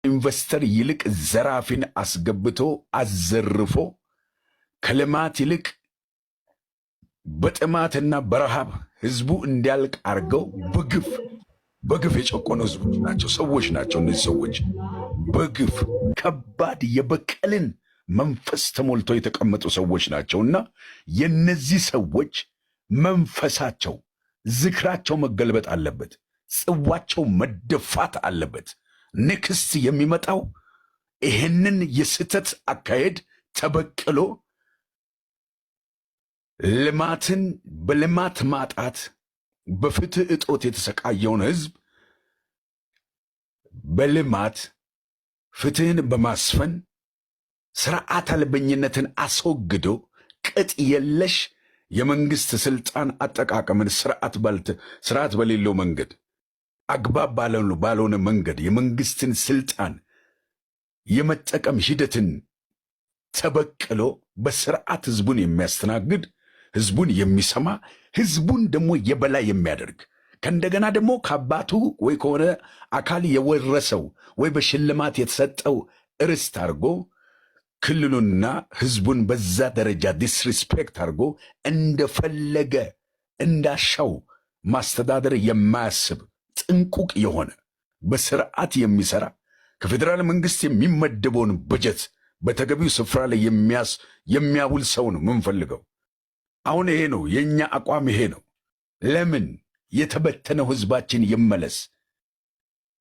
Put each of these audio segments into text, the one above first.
ኢንቨስተር ይልቅ ዘራፊን አስገብቶ አዘርፎ ከልማት ይልቅ በጥማትና በረሃብ ህዝቡ እንዲያልቅ አርገው በግፍ የጨቆኑ ህዝቦች ናቸው፣ ሰዎች ናቸው። እነዚህ ሰዎች በግፍ ከባድ የበቀልን መንፈስ ተሞልተው የተቀመጡ ሰዎች ናቸውና የነዚህ ሰዎች መንፈሳቸው ዝክራቸው መገልበጥ አለበት፣ ጽዋቸው መደፋት አለበት። ንክስት የሚመጣው ይህንን የስተት አካሄድ ተበቅሎ ልማትን በልማት ማጣት በፍትህ እጦት የተሰቃየውን ህዝብ በልማት ፍትህን በማስፈን ስርዓት አልበኝነትን አስወግዶ ቅጥ የለሽ የመንግስት ስልጣን አጠቃቀምን ስርዓት በሌለው መንገድ አግባብ ባልሆነ መንገድ የመንግስትን ስልጣን የመጠቀም ሂደትን ተበቅሎ በስርዓት ህዝቡን የሚያስተናግድ ህዝቡን የሚሰማ ህዝቡን ደግሞ የበላይ የሚያደርግ ከእንደገና ደግሞ ከአባቱ ወይ ከሆነ አካል የወረሰው ወይ በሽልማት የተሰጠው ርስት አድርጎ ክልሉንና ህዝቡን በዛ ደረጃ ዲስሪስፔክት አድርጎ እንደፈለገ እንዳሻው ማስተዳደር የማያስብ ጥንቁቅ የሆነ በስርዓት የሚሰራ ከፌዴራል መንግስት የሚመደበውን በጀት በተገቢው ስፍራ ላይ የሚያውል ሰው ነው ምንፈልገው። አሁን ይሄ ነው የኛ አቋም፣ ይሄ ነው። ለምን የተበተነው ህዝባችን ይመለስ።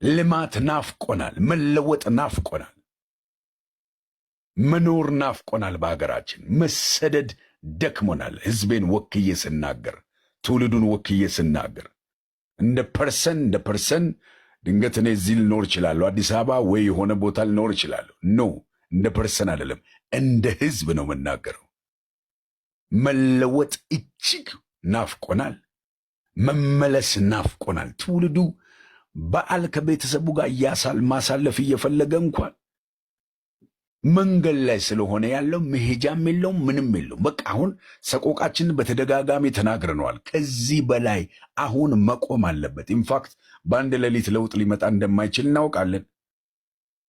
ልማት ናፍቆናል፣ መለወጥ ናፍቆናል፣ መኖር ናፍቆናል። በሀገራችን መሰደድ ደክሞናል። ህዝቤን ወክዬ ስናገር፣ ትውልዱን ወክዬ ስናገር እንደ ፐርሰን ድንገት እኔ እዚህ ልኖር እችላለሁ፣ አዲስ አበባ ወይ የሆነ ቦታ ልኖር እችላለሁ። ኖ እንደ ፐርሰን አይደለም፣ እንደ ህዝብ ነው የምናገረው። መለወጥ እጅግ ናፍቆናል፣ መመለስ ናፍቆናል። ትውልዱ በዓል ከቤተሰቡ ጋር ማሳለፍ እየፈለገ እንኳን መንገድ ላይ ስለሆነ ያለው መሄጃም የለውም፣ ምንም የለውም። በቃ አሁን ሰቆቃችንን በተደጋጋሚ ተናግረነዋል። ከዚህ በላይ አሁን መቆም አለበት። ኢንፋክት በአንድ ሌሊት ለውጥ ሊመጣ እንደማይችል እናውቃለን።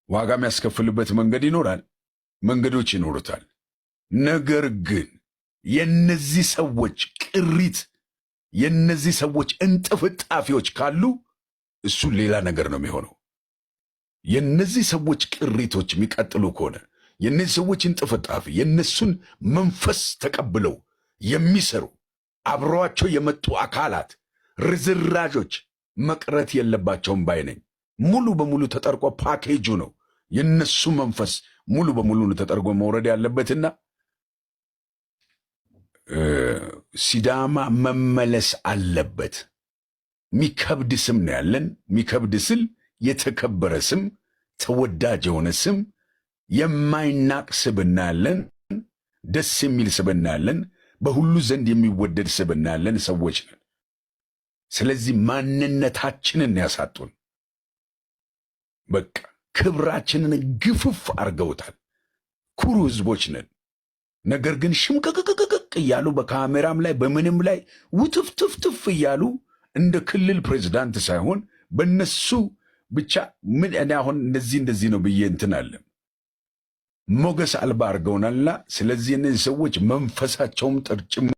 ዋጋ የሚያስከፍልበት መንገድ ይኖራል፣ መንገዶች ይኖሩታል። ነገር ግን የነዚህ ሰዎች ቅሪት የነዚህ ሰዎች እንጥፍጣፊዎች ካሉ እሱ ሌላ ነገር ነው የሚሆነው። የነዚህ ሰዎች ቅሪቶች የሚቀጥሉ ከሆነ የነዚህ ሰዎች እንጥፍጣፊ የነሱን መንፈስ ተቀብለው የሚሰሩ አብረዋቸው የመጡ አካላት ርዝራዦች መቅረት የለባቸውም ባይ ነኝ። ሙሉ በሙሉ ተጠርቆ ፓኬጁ ነው የነሱ መንፈስ ሙሉ በሙሉ ተጠርጎ መውረድ ያለበትና ሲዳማ መመለስ አለበት። ሚከብድ ስም ነው ያለን። ሚከብድ ስል የተከበረ ስም፣ ተወዳጅ የሆነ ስም፣ የማይናቅ ስብና ያለን፣ ደስ የሚል ስብና ያለን፣ በሁሉ ዘንድ የሚወደድ ስብና ያለን ሰዎች ነን። ስለዚህ ማንነታችንን ያሳጡን፣ በቃ ክብራችንን ግፍፍ አርገውታል። ኩሩ ህዝቦች ነን። ነገር ግን ሽምቅቅቅቅ እያሉ በካሜራም ላይ በምንም ላይ ውትፍትፍትፍ እያሉ እንደ ክልል ፕሬዝዳንት ሳይሆን በነሱ ብቻ ምን እኔ አሁን እንደዚህ ነው ብዬ እንትን አለም ሞገስ አልባ አርገውናልና ስለዚህ እነዚህ ሰዎች መንፈሳቸውም ጥርጭም